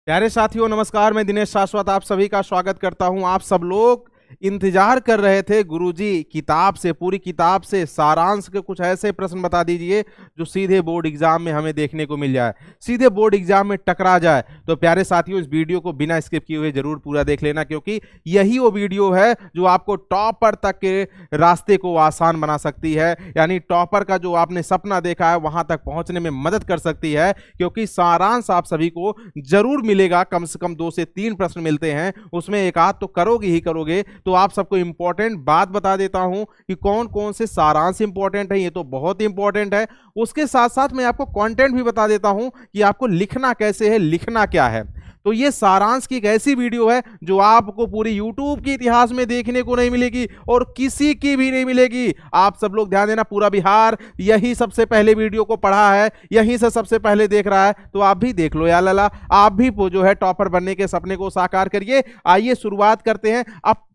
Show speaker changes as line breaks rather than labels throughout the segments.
प्यारे साथियों नमस्कार। मैं दिनेश शाश्वत आप सभी का स्वागत करता हूं। आप सब लोग इंतजार कर रहे थे गुरुजी किताब से, पूरी किताब से सारांश के कुछ ऐसे प्रश्न बता दीजिए जो सीधे बोर्ड एग्जाम में हमें देखने को मिल जाए, सीधे बोर्ड एग्जाम में टकरा जाए। तो प्यारे साथियों इस वीडियो को बिना स्किप किए हुए जरूर पूरा देख लेना, क्योंकि यही वो वीडियो है जो आपको टॉपर तक के रास्ते को आसान बना सकती है। यानी टॉपर का जो आपने सपना देखा है वहां तक पहुंचने में मदद कर सकती है, क्योंकि सारांश आप सभी को जरूर मिलेगा। कम से कम 2 से 3 प्रश्न मिलते हैं, उसमें एक आध तो करोगे ही करोगे। तो आप सबको इंपॉर्टेंट बात बता देता हूं कि कौन कौन से सारांश इंपॉर्टेंट है, ये तो बहुत इंपॉर्टेंट है। उसके साथ साथ मैं आपको कंटेंट भी बता देता हूं कि आपको लिखना कैसे है, लिखना क्या है। तो ये सारांश की एक ऐसी वीडियो है जो आपको पूरी YouTube के इतिहास में देखने को नहीं मिलेगी और किसी की भी नहीं मिलेगी। आप सब लोग ध्यान देना, पूरा बिहार यही सबसे पहले वीडियो को पढ़ा है, यहीं से सबसे पहले देख रहा है। तो आप भी देख लो या लला, आप भी जो है टॉपर बनने के सपने को साकार करिए। आइए शुरुआत करते हैं। अब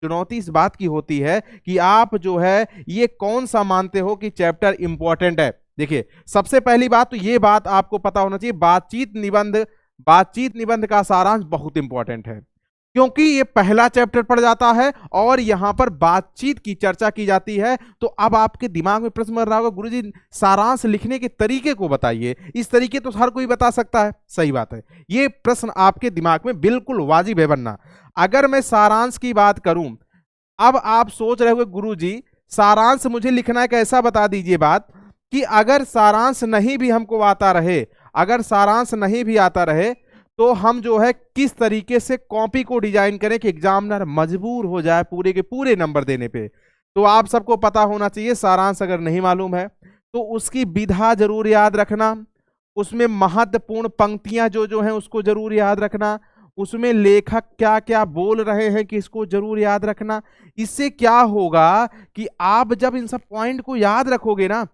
चुनौती इस बात की होती है कि आप जो है ये कौन सा मानते हो कि चैप्टर इंपॉर्टेंट है। देखिए सबसे पहली बात तो ये बात आपको पता होना चाहिए, बातचीत निबंध का सारांश बहुत इंपॉर्टेंट है, क्योंकि ये पहला चैप्टर पढ़ जाता है और यहां पर बातचीत की चर्चा की जाती है। तो अब आपके दिमाग में प्रश्न बन रहा होगा, गुरुजी सारांश लिखने के तरीके को बताइए। इस तरीके तो हर कोई बता सकता है, सही बात है। ये प्रश्न आपके दिमाग में बिल्कुल वाजिब है बनना। अगर मैं सारांश की बात करूं, अब आप सोच रहे हो गुरुजी सारांश मुझे लिखना है, कैसा बता दीजिए बात कि अगर सारांश नहीं भी हमको आता रहे, अगर सारांश नहीं भी आता रहे तो हम जो है किस तरीके से कॉपी को डिजाइन करें कि एग्जामिनर मजबूर हो जाए पूरे के पूरे नंबर देने पे। तो आप सबको पता होना चाहिए, सारांश अगर नहीं मालूम है तो उसकी विधा जरूर याद रखना, उसमें महत्वपूर्ण पंक्तियां जो जो हैं उसको जरूर याद रखना, उसमें लेखक क्या क्या बोल रहे हैं कि इसको जरूर याद रखना। इससे क्या होगा कि आप जब इन सब पॉइंट को याद रखोगे ना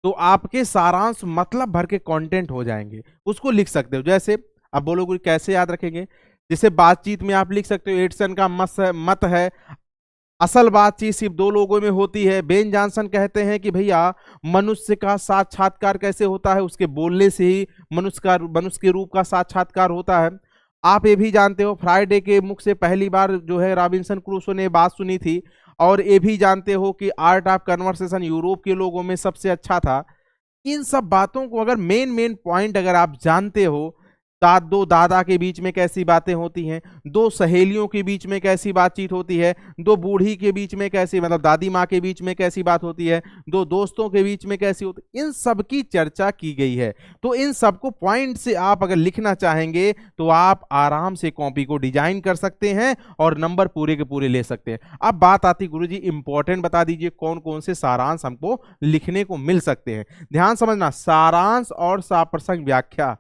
तो आपके सारांश मतलब भर के कंटेंट हो जाएंगे, उसको लिख सकते हो। जैसे अब बोलोगे कैसे याद रखेंगे, जैसे बातचीत में आप लिख सकते हो एडिसन का मत है असल बातचीत सिर्फ 2 लोगों में होती है। बेन जॉनसन कहते हैं कि भैया मनुष्य का साक्षात्कार कैसे होता है, उसके बोलने से ही मनुष्य के रूप का साक्षात्कार होता है। आप ये भी जानते हो फ्राइडे के मुख से पहली बार जो है रॉबिन्सन क्रूसो ने बात सुनी थी, और ये भी जानते हो कि आर्ट ऑफ कन्वर्सेशन यूरोप के लोगों में सबसे अच्छा था। इन सब बातों को अगर मेन पॉइंट अगर आप जानते हो, दो दादा के बीच में कैसी बातें होती हैं, 2 सहेलियों के बीच में कैसी बातचीत होती है, 2 बूढ़ी के बीच में कैसी मतलब दादी माँ के बीच में कैसी बात होती है, 2 दोस्तों के बीच में कैसी होती है, इन सब की चर्चा की गई है। तो इन सबको पॉइंट से आप अगर लिखना चाहेंगे तो आप आराम से कॉपी को डिजाइन कर सकते हैं और नंबर पूरे के पूरे ले सकते हैं। अब बात आती गुरुजी इंपॉर्टेंट बता दीजिए कौन कौन से सारांश हमको लिखने को मिल सकते हैं। ध्यान समझना, सारांश और साप्रसंग व्याख्या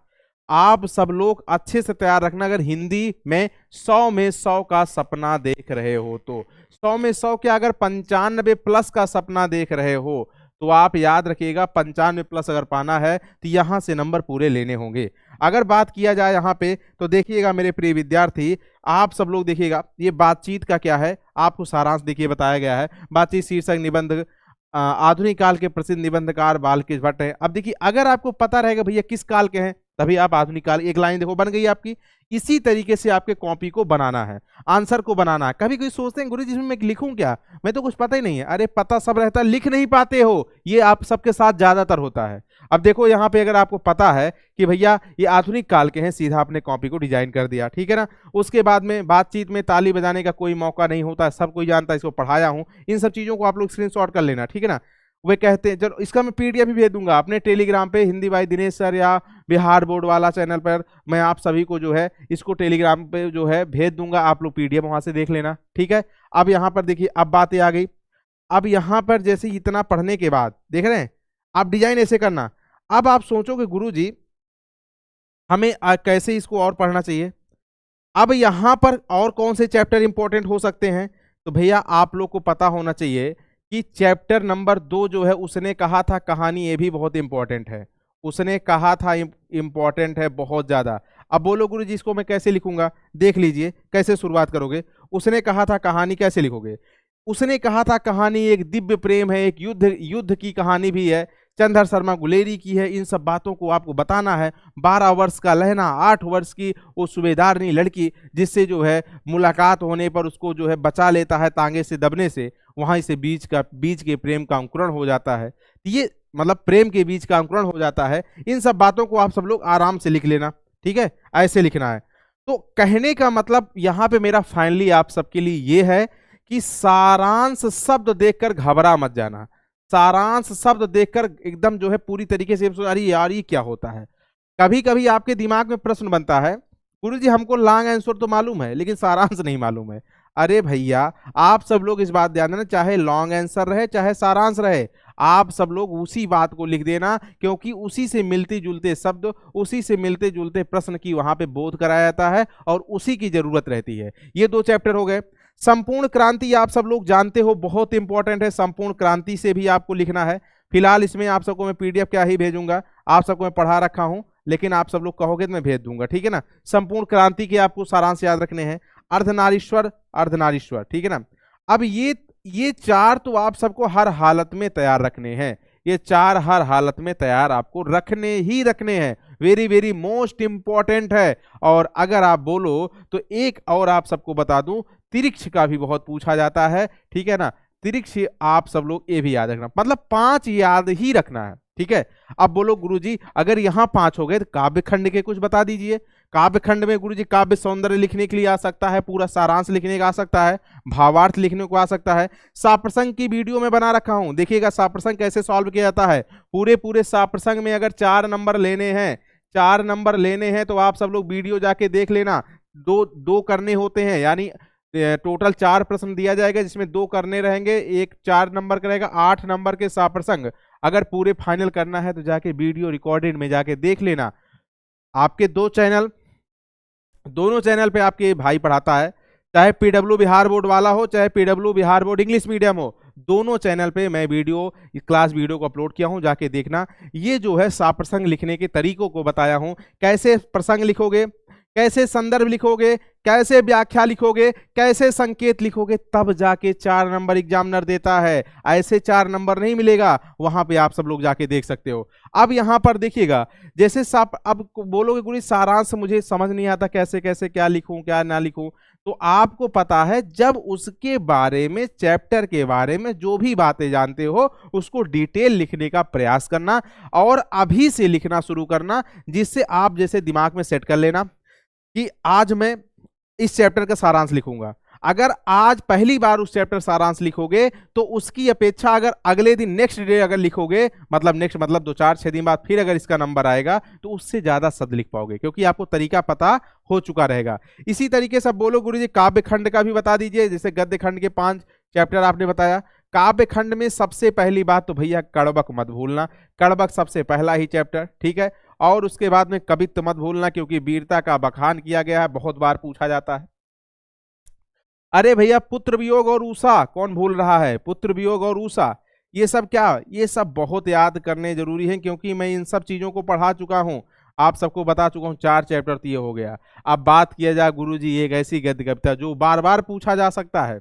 आप सब लोग अच्छे से तैयार रखना। अगर हिंदी में 100 में 100 का सपना देख रहे हो तो 100 में 100 क्या, अगर 95 प्लस का सपना देख रहे हो तो आप याद रखिएगा 95 प्लस अगर पाना है तो यहां से नंबर पूरे लेने होंगे। अगर बात किया जाए यहाँ पे तो देखिएगा मेरे प्रिय विद्यार्थी, आप सब लोग देखिएगा ये बातचीत का क्या है, आपको सारांश देखिए बताया गया है। बातचीत शीर्षक निबंध आधुनिक काल के प्रसिद्ध निबंधकार बालकृष्ण भट्ट है। अब देखिए अगर आपको पता रहेगा भैया किस काल के हैं तभी आप आधुनिक काल, एक लाइन देखो बन गई आपकी। इसी तरीके से आपके कॉपी को बनाना है, आंसर को बनाना है। कभी कोई सोचते हैं गुरुजी इसमें मैं लिखूं क्या, मैं तो कुछ पता ही नहीं है। अरे पता सब रहता है, लिख नहीं पाते हो, ये आप सबके साथ ज्यादातर होता है। अब देखो यहाँ पे अगर आपको पता है कि भैया ये आधुनिक काल के हैं, सीधा अपने कॉपी को डिजाइन कर दिया, ठीक है ना। उसके बाद में बातचीत में ताली बजाने का कोई मौका नहीं होता, सब कोई जानता है, इसको पढ़ाया हूं। इन सब चीजों को आप लोग स्क्रीनशॉट कर लेना, ठीक है ना। वे कहते हैं चलो इसका मैं पीडीएफ भी भेज दूंगा अपने टेलीग्राम पे, हिंदी भाई दिनेश सर या बिहार बोर्ड वाला चैनल पर। मैं आप सभी को जो है इसको टेलीग्राम पे जो है भेज दूंगा, आप लोग पीडीएफ वहां से देख लेना, ठीक है। अब यहाँ पर देखिए अब बातें आ गई। अब यहाँ पर जैसे इतना पढ़ने के बाद देख रहे हैं आप डिजाइन ऐसे करना। अब आप सोचोगे गुरुजी हमें कैसे इसको और पढ़ना चाहिए। अब यहाँ पर और कौन से चैप्टर इंपॉर्टेंट हो सकते हैं, तो भैया आप लोग को पता होना चाहिए कि चैप्टर नंबर 2 जो है उसने कहा था कहानी, ये भी बहुत इंपॉर्टेंट है। उसने कहा था इंपॉर्टेंट है बहुत ज्यादा। अब बोलो गुरुजी इसको मैं कैसे लिखूंगा, देख लीजिए कैसे शुरुआत करोगे। उसने कहा था कहानी कैसे लिखोगे, उसने कहा था कहानी एक दिव्य प्रेम है, एक युद्ध की कहानी भी है। चंद्र शर्मा गुलेरी की है। इन सब बातों को आपको बताना है। 12 वर्ष का लहना, 8 वर्ष की वो सूबेदारनी लड़की जिससे जो है मुलाकात होने पर उसको जो है बचा लेता है तांगे से दबने से, वहीं से बीच के प्रेम का अंकुरण हो जाता है। ये मतलब प्रेम के बीच का अंकुरण हो जाता है। इन सब बातों को आप सब लोग आराम से लिख लेना, ठीक है, ऐसे लिखना है। तो कहने का मतलब यहां पे मेरा फाइनली आप सबके लिए ये है कि सारांश शब्द देखकर घबरा मत जाना। सारांश शब्द देखकर एकदम जो है पूरी तरीके से अरे यार ये क्या होता है। कभी कभी आपके दिमाग में प्रश्न बनता है, गुरुजी हमको लॉन्ग आंसर तो मालूम है लेकिन सारांश नहीं मालूम है। अरे भैया आप सब लोग इस बात ध्यान देना, चाहे लॉन्ग आंसर रहे चाहे सारांश रहे, आप सब लोग उसी बात को लिख देना, क्योंकि उसी से मिलते जुलते शब्द, उसी से मिलते जुलते प्रश्न की वहां पे बोध कराया जाता है और उसी की जरूरत रहती है। ये 2 चैप्टर हो गए। संपूर्ण क्रांति आप सब लोग जानते हो बहुत इंपॉर्टेंट है, संपूर्ण क्रांति से भी आपको लिखना है। फिलहाल इसमें आप सबको मैं पीडीएफ क्या ही भेजूंगा, आप सबको मैं पढ़ा रखा हूं, लेकिन आप सब लोग कहोगे तो मैं भेज दूंगा, ठीक है ना। संपूर्ण क्रांति के आपको सारांश याद रखने हैं। अर्धनारीश्वर, अर्धनारीश्वर, ठीक है ना। अब ये 4 तो आप सबको हर हालत में तैयार रखने हैं। ये 4 हर हालत में तैयार आपको रखने ही रखने हैं। वेरी वेरी मोस्ट इंपॉर्टेंट है। और अगर आप बोलो तो एक और आप सबको बता दूं, तिरिक्ष का भी बहुत पूछा जाता है, ठीक है ना। तिरिक्ष आप सब लोग ये भी याद रखना, मतलब 5 याद ही रखना है, ठीक है। अब बोलो गुरुजी अगर यहां 5 हो गए तो काव्य खंड के कुछ बता दीजिए। काव्य खंड में गुरुजी काव्य सौंदर्य लिखने के लिए आ सकता है, पूरा सारांश लिखने का आ सकता है, भावार्थ लिखने को आ सकता है। साप्रसंग की वीडियो में बना रखा हूं, देखिएगा साप्रसंग कैसे सॉल्व किया जाता है। पूरे साप्रसंग में अगर 4 नंबर लेने हैं, 4 नंबर लेने हैं तो आप सब लोग वीडियो जाके देख लेना। दो करने होते हैं, यानी टोटल 4 प्रश्न दिया जाएगा जिसमें 2 करने रहेंगे, एक 4 नंबर का रहेगा। 8 नंबर के साप्रसंग अगर पूरे फाइनल करना है तो जाके वीडियो रिकॉर्डेड में जाके देख लेना। आपके 2 चैनल, दोनों चैनल पे आपके भाई पढ़ाता है, चाहे पीडब्ल्यू बिहार बोर्ड वाला हो चाहे PW Bihar board English medium हो, दोनों चैनल पे मैं क्लास वीडियो को अपलोड किया हूं, जाके देखना। ये जो है साप्रसंग लिखने के तरीकों को बताया हूं, कैसे प्रसंग लिखोगे, कैसे संदर्भ लिखोगे, कैसे व्याख्या लिखोगे, कैसे संकेत लिखोगे, तब जाके 4 नंबर एग्जामिनर देता है। ऐसे 4 नंबर नहीं मिलेगा, वहां पे आप सब लोग जाके देख सकते हो। अब यहां पर देखिएगा, जैसे अब बोलोगे गुरु सारांश मुझे समझ नहीं आता, कैसे कैसे क्या लिखूं क्या ना लिखूं, तो आपको पता है जब उसके बारे में, चैप्टर के बारे में जो भी बातें जानते हो उसको डिटेल लिखने का प्रयास करना और अभी से लिखना शुरू करना, जिससे आप जैसे दिमाग में सेट कर लेना कि आज मैं इस चैप्टर का सारांश लिखूंगा। अगर आज पहली बार उस चैप्टर सारांश लिखोगे तो उसकी अपेक्षा अगर अगले दिन नेक्स्ट डे अगर लिखोगे, मतलब 2-4-6 दिन बाद फिर अगर इसका नंबर आएगा तो उससे ज्यादा शब्द लिख पाओगे, क्योंकि आपको तरीका पता हो चुका रहेगा। इसी तरीके से बोलो गुरुजी काव्य खंड का भी बता दीजिए, जैसे गद्य खंड के 5 चैप्टर आपने बताया। काव्य खंड में सबसे पहली बात तो भैया कड़बक मत भूलना, कड़बक सबसे पहला ही चैप्टर, ठीक है। और उसके बाद में कवित्व मत भूलना, क्योंकि वीरता का बखान किया गया है, बहुत बार पूछा जाता है। अरे भैया पुत्र वियोग और ऊषा कौन भूल रहा है, पुत्र वियोग और ऊषा, ये सब क्या, ये सब बहुत याद करने जरूरी है, क्योंकि मैं इन सब चीजों को पढ़ा चुका हूं, आप सबको बता चुका हूं। 4 चैप्टर तो ये हो गया। अब बात किया जाए गुरुजी एक ऐसी गद्य कविता जो बार बार पूछा जा सकता है,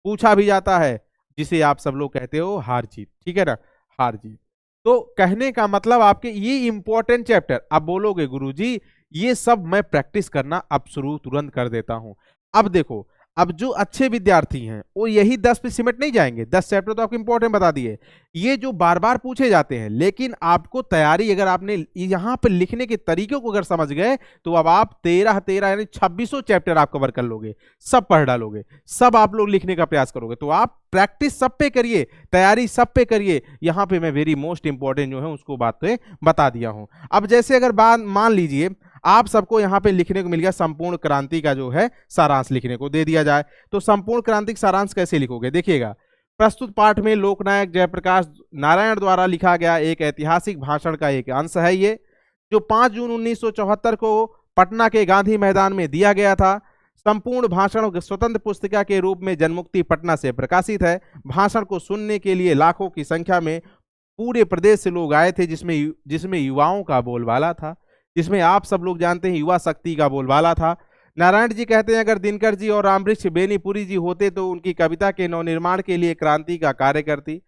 पूछा भी जाता है, जिसे आप सब लोग कहते हो हार जीत, ठीक है ना, हार जीत। तो कहने का मतलब आपके ये इंपॉर्टेंट चैप्टर, अब बोलोगे गुरुजी ये सब मैं प्रैक्टिस करना अब शुरू तुरंत कर देता हूं। अब देखो, अब जो अच्छे विद्यार्थी हैं वो यही 10 पे सिमट नहीं जाएंगे, 10 चैप्टर तो आपको इंपॉर्टेंट बता दिए, ये जो बार बार पूछे जाते हैं, लेकिन आपको तैयारी अगर आपने यहां पर लिखने के तरीकों को अगर समझ गए तो अब आप 13 यानी 2600 चैप्टर आप कवर कर लोगे, सब पढ़ डालोगे, सब आप लोग लिखने का प्रयास करोगे। तो आप प्रैक्टिस सब पे करिए, तैयारी सब पे करिए। यहां पे मैं वेरी मोस्ट इंपॉर्टेंट जो है उसको बातें बता दिया हूं। अब जैसे अगर बात मान लीजिए आप सबको यहां पे लिखने को मिल गया संपूर्ण क्रांति का जो है सारांश लिखने को दे दिया जाए, तो संपूर्ण क्रांति का सारांश कैसे लिखोगे, देखिएगा। प्रस्तुत पाठ में लोकनायक जयप्रकाश नारायण द्वारा लिखा गया एक ऐतिहासिक भाषण का एक अंश है ये, जो 5 जून 1974 को पटना के गांधी मैदान में दिया गया था। संपूर्ण भाषण स्वतंत्र पुस्तिका के रूप में जनमुक्ति पटना से प्रकाशित है। भाषण को सुनने के लिए लाखों की संख्या में पूरे प्रदेश से लोग आए थे, जिसमें युवाओं का बोलबाला था, जिसमें आप सब लोग जानते हैं युवा शक्ति का बोलबाला था। नारायण जी कहते हैं अगर दिनकर जी और रामवृक्ष बेनीपुरी जी होते तो उनकी कविता के नवनिर्माण के लिए क्रांति का कार्य करती।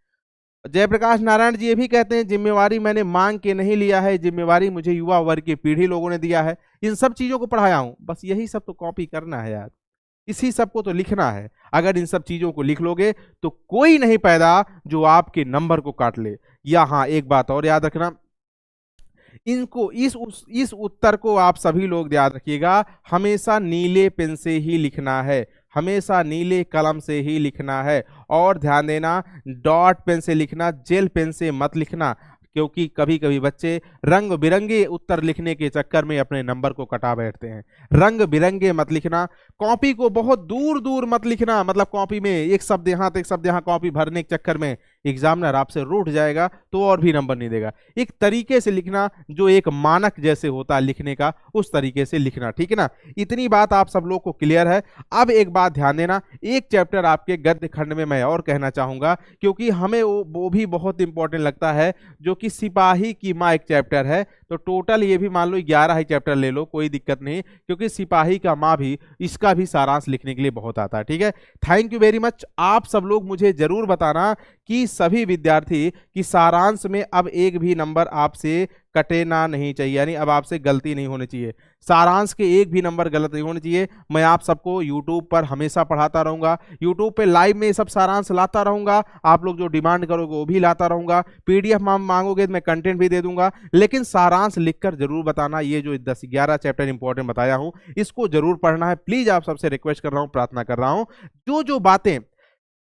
जयप्रकाश नारायण जी ये भी कहते हैं, जिम्मेवारी मैंने मांग के नहीं लिया है, जिम्मेवारी मुझे युवा वर्ग की पीढ़ी लोगों ने दिया है। इन सब चीजों को पढ़ाया हूं, बस यही सब तो कॉपी करना है यार, इसी सब को तो लिखना है। अगर इन सब चीजों को लिख लोगे तो कोई नहीं पैदा जो आपके नंबर को काट ले। या हाँ, एक बात और याद रखना, इनको इस उत्तर को आप सभी लोग याद रखिएगा, हमेशा नीले पेन से ही लिखना है, हमेशा नीले कलम से ही लिखना है। और ध्यान देना, डॉट पेन से लिखना, जेल पेन से मत लिखना, क्योंकि कभी कभी बच्चे रंग बिरंगे उत्तर लिखने के चक्कर में अपने नंबर को कटा बैठते हैं। रंग बिरंगे मत लिखना, कॉपी को बहुत दूर दूर मत लिखना, मतलब कॉपी में एक शब्द यहाँ तो एक शब्द यहाँ, कॉपी भरने के चक्कर में एग्जामिनर आपसे रूठ जाएगा तो और भी नंबर नहीं देगा। एक तरीके से लिखना जो एक मानक जैसे होता है लिखने का, उस तरीके से लिखना, ठीक है ना। इतनी बात आप सब लोग को क्लियर है। अब एक बात ध्यान देना, एक चैप्टर आपके गद्य खंड में मैं और कहना चाहूंगा, क्योंकि हमें वो भी बहुत इंपॉर्टेंट लगता है, जो कि सिपाही की माँ एक चैप्टर है। तो टोटल ये भी मान लो 11 ही चैप्टर ले लो, कोई दिक्कत नहीं, क्योंकि सिपाही का माँ भी, इसका भी सारांश लिखने के लिए बहुत आता है, ठीक है। Thank you very much. आप सब लोग मुझे जरूर बताना कि सभी विद्यार्थी की सारांश में अब एक भी नंबर आपसे कटेना नहीं चाहिए, यानी अब आपसे गलती नहीं होनी चाहिए, सारांश के एक भी नंबर गलत नहीं होने चाहिए। मैं आप सबको YouTube पर हमेशा पढ़ाता रहूंगा, YouTube पे लाइव में सब सारांश लाता रहूंगा, आप लोग जो डिमांड करोगे वो भी लाता रहूंगा, PDF मांगोगे तो मैं कंटेंट भी दे दूंगा, लेकिन सारांश लिखकर जरूर बताना। ये जो 10-11 चैप्टर इंपॉर्टेंट बताया हूं, इसको जरूर पढ़ना है, प्लीज आप सबसे रिक्वेस्ट कर रहा हूं, प्रार्थना कर रहा हूं।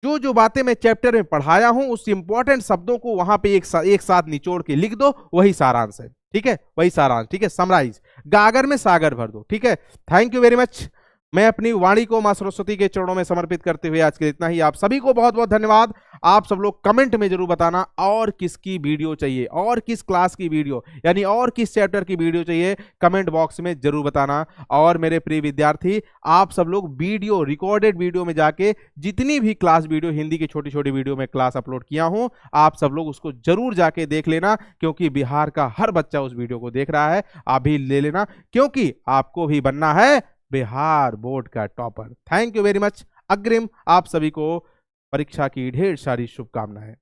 जो बातें मैं चैप्टर में पढ़ाया हूं, उस इंपॉर्टेंट शब्दों को वहां पे एक साथ निचोड़ के लिख दो, वही सारांश है, ठीक है, वही सारांश, ठीक है, समराइज, गागर में सागर भर दो, ठीक है। Thank you very much. मैं अपनी वाणी को मां सरस्वती के चरणों में समर्पित करते हुए आज के इतना ही। आप सभी को बहुत बहुत धन्यवाद। आप सब लोग कमेंट में जरूर बताना और किसकी वीडियो चाहिए, और किस क्लास की वीडियो, यानी और किस चैप्टर की वीडियो चाहिए, कमेंट बॉक्स में जरूर बताना। और मेरे प्रिय विद्यार्थी, आप सब लोग वीडियो, रिकॉर्डेड वीडियो में जाके जितनी भी क्लास वीडियो, हिंदी की छोटी छोटी वीडियो में क्लास अपलोड किया हूं, आप सब लोग उसको जरूर जाके देख लेना, क्योंकि बिहार का हर बच्चा उस वीडियो को देख रहा है। आप भी ले लेना, क्योंकि आपको भी बनना है बिहार बोर्ड का topper. Thank you very much. अग्रिम आप सभी को परीक्षा की ढेर सारी शुभकामनाएं।